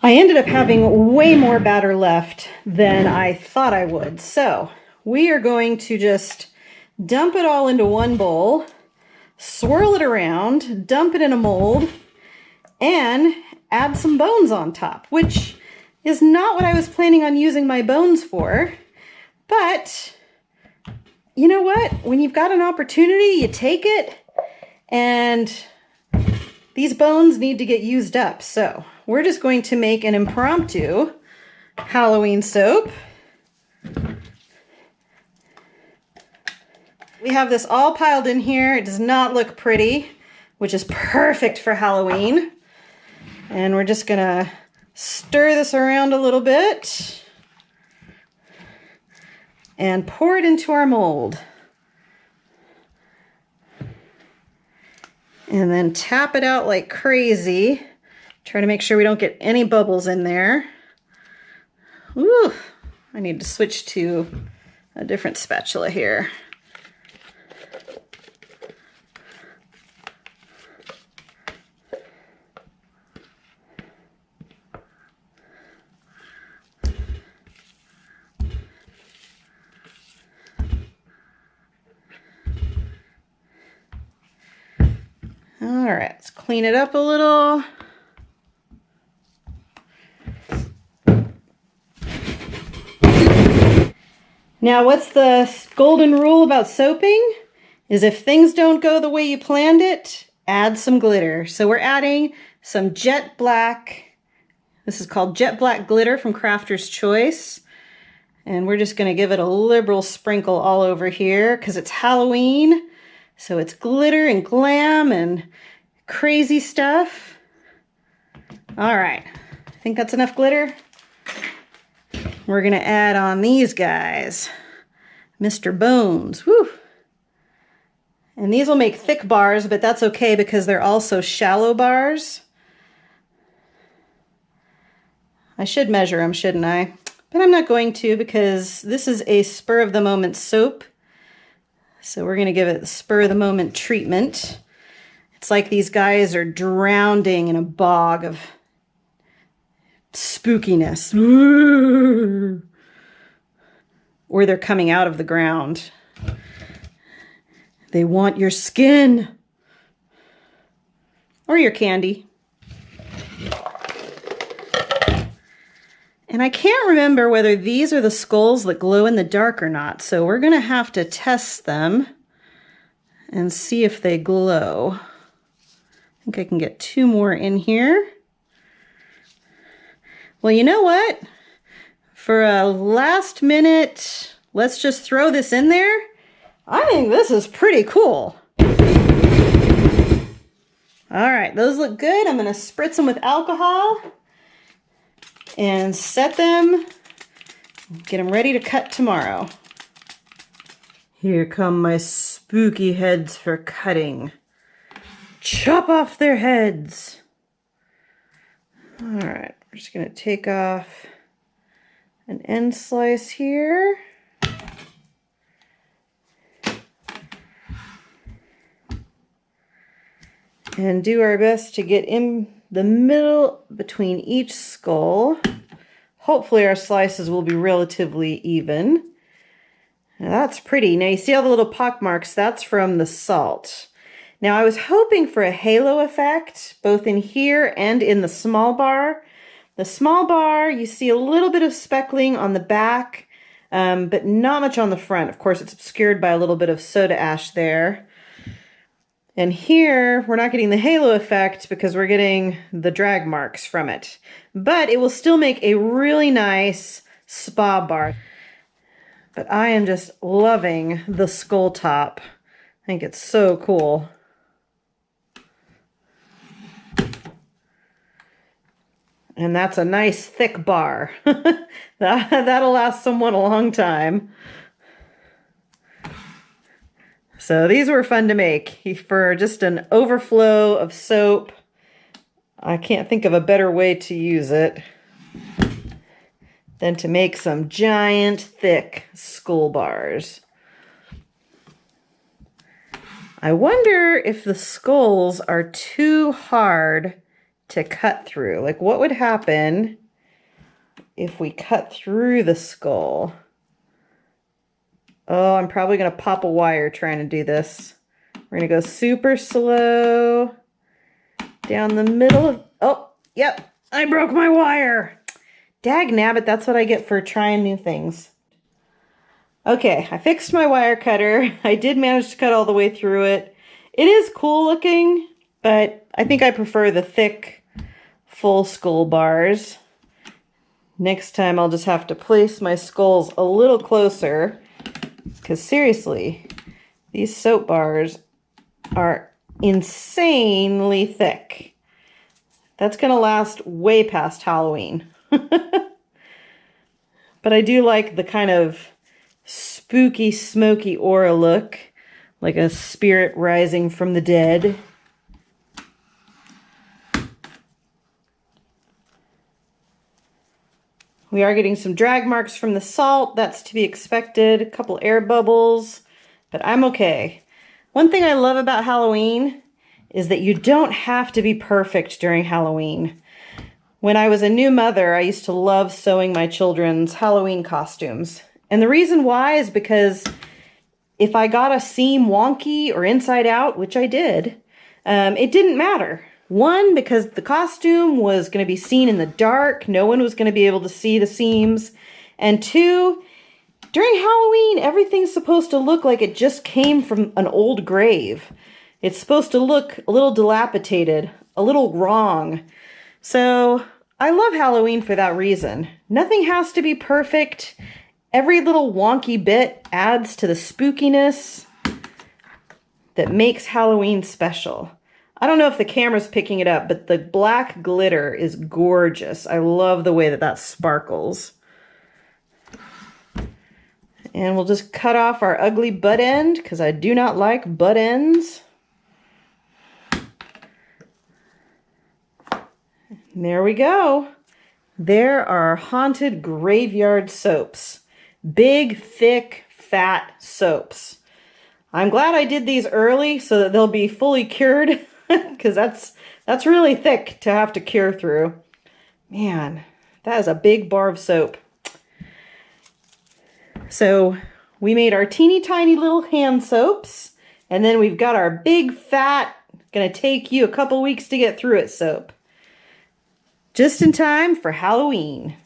I ended up having way more batter left than I thought I would. So we are going to just dump it all into one bowl, swirl it around, dump it in a mold, and add some bones on top, which is not what I was planning on using my bones for. But you know what? When you've got an opportunity, you take it, and these bones need to get used up. So we're just going to make an impromptu Halloween soap. We have this all piled in here. It does not look pretty, which is perfect for Halloween. And we're just gonna stir this around a little bit and pour it into our mold. And then tap it out like crazy. Try to make sure we don't get any bubbles in there. Ooh, I need to switch to a different spatula here. All right, let's clean it up a little. Now, what's the golden rule about soaping? Is if things don't go the way you planned it, add some glitter. So we're adding some jet black. This is called jet black glitter from Crafter's Choice. And we're just gonna give it a liberal sprinkle all over here because it's Halloween. So it's glitter and glam and crazy stuff. All right, I think that's enough glitter. We're gonna add on these guys, Mr. Bones, whew. And these will make thick bars, but that's okay because they're also shallow bars. I should measure them, shouldn't I? But I'm not going to because this is a spur of the moment soap. So we're gonna give it the spur of the moment treatment. It's like these guys are drowning in a bog of spookiness. Ooh. Or they're coming out of the ground. They want your skin. Or your candy. And I can't remember whether these are the skulls that glow in the dark or not, so we're gonna have to test them and see if they glow. I think I can get 2 more in here. Well, you know what? For a last minute, let's just throw this in there. I think this is pretty cool. All right, those look good. I'm gonna spritz them with alcohol and set them, get them ready to cut tomorrow. Here come my spooky heads for cutting. Chop off their heads. All right, we're just gonna take off an end slice here. And do our best to get in the middle between each skull. Hopefully our slices will be relatively even. Now that's pretty. Now you see all the little pock marks? That's from the salt. Now I was hoping for a halo effect, both in here and in the small bar. The small bar, you see a little bit of speckling on the back, but not much on the front. Of course, it's obscured by a little bit of soda ash there. And here, we're not getting the halo effect because we're getting the drag marks from it. But it will still make a really nice spa bar. But I am just loving the skull top. I think it's so cool. And that's a nice thick bar. That'll last someone a long time. So these were fun to make for just an overflow of soap. I can't think of a better way to use it than to make some giant, thick skull bars. I wonder if the skulls are too hard to cut through. Like, what would happen if we cut through the skull? Oh, I'm probably going to pop a wire trying to do this. We're going to go super slow down the middle of... Oh, yep, I broke my wire. Dag nabbit, that's what I get for trying new things. Okay, I fixed my wire cutter. I did manage to cut all the way through it. It is cool looking, but I think I prefer the thick, full skull bars. Next time I'll just have to place my skulls a little closer, because seriously, these soap bars are insanely thick. That's going to last way past Halloween. But I do like the kind of spooky, smoky aura look, like a spirit rising from the dead. We are getting some drag marks from the salt. That's to be expected. A couple air bubbles, but I'm okay. One thing I love about Halloween is that you don't have to be perfect during Halloween. When I was a new mother, I used to love sewing my children's Halloween costumes. And the reason why is because if I got a seam wonky or inside out, which I did, it didn't matter. One, because the costume was going to be seen in the dark. No one was going to be able to see the seams. And two, during Halloween, everything's supposed to look like it just came from an old grave. It's supposed to look a little dilapidated, a little wrong. So I love Halloween for that reason. Nothing has to be perfect. Every little wonky bit adds to the spookiness that makes Halloween special. I don't know if the camera's picking it up, but the black glitter is gorgeous. I love the way that that sparkles. And we'll just cut off our ugly butt end, because I do not like butt ends. There we go. There are haunted graveyard soaps. Big, thick, fat soaps. I'm glad I did these early so that they'll be fully cured, because that's really thick to have to cure through. Man, that is a big bar of soap. So we made our teeny tiny little hand soaps, and then we've got our big fat, gonna take you a couple weeks to get through it soap. Just in time for Halloween.